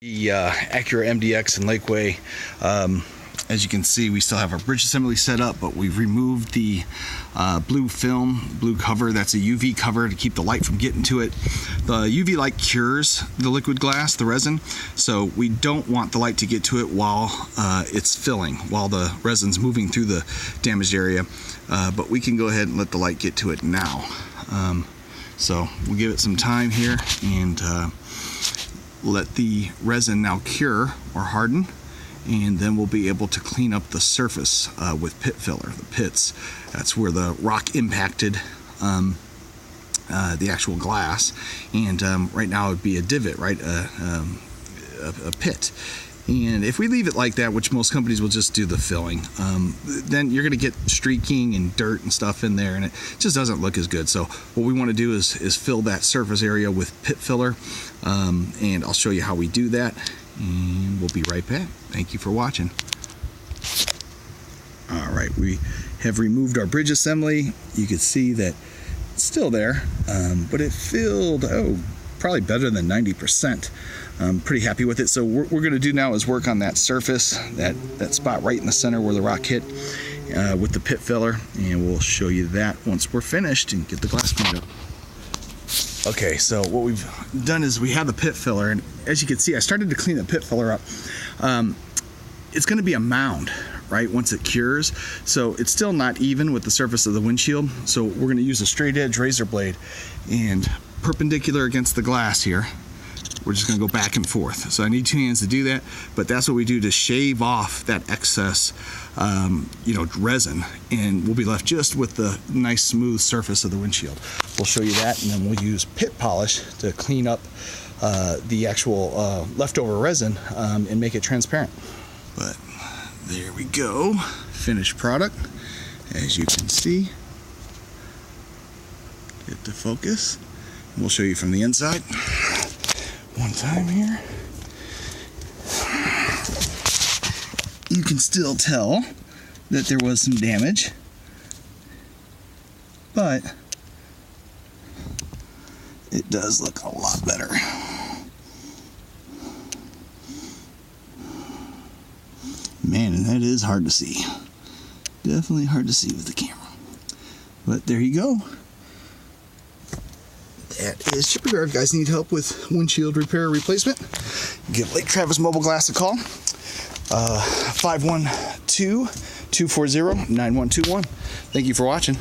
The Acura MDX and Lakeway, as you can see, we still have our bridge assembly set up, but we've removed the blue film, blue cover. That's a UV cover to keep the light from getting to it. The UV light cures the liquid glass, the resin, so we don't want the light to get to it while it's filling, while the resin's moving through the damaged area, but we can go ahead and let the light get to it now. So we'll give it some time here and let the resin now cure or harden, and then we'll be able to clean up the surface with pit filler. The pits, that's where the rock impacted the actual glass, and right now it would be a divot, right, a pit. And if we leave it like that, which most companies will just do the filling, then you're going to get streaking and dirt and stuff in there, and it just doesn't look as good. So what we want to do is fill that surface area with pit filler, and I'll show you how we do that, and we'll be right back. Thank you for watching. All right, we have removed our bridge assembly. You can see that it's still there, but it filled, probably better than 90%. I'm pretty happy with it. So what we're going to do now is work on that surface, that spot right in the center where the rock hit, with the pit filler, and we'll show you that once we're finished and get the glass cleaned up. Okay, so what we've done is we have the pit filler, and as you can see, I started to clean the pit filler up. It's going to be a mound, right, once it cures, so it's still not even with the surface of the windshield. So we're going to use a straight edge razor blade, and perpendicular against the glass here, we're just going to go back and forth. So I need two hands to do that, but that's what we do to shave off that excess resin, and we'll be left just with the nice smooth surface of the windshield. We'll show you that, and then we'll use pit polish to clean up the actual leftover resin and make it transparent. But there we go, finished product, as you can see. Get to focus. We'll show you from the inside one time here. You can still tell that there was some damage, but it does look a lot better. Man, and that is hard to see. Definitely hard to see with the camera. But there you go. That is Chipper Guard. If you guys need help with windshield repair or replacement, give Lake Travis Mobile Glass a call. 512-240-9121. Thank you for watching.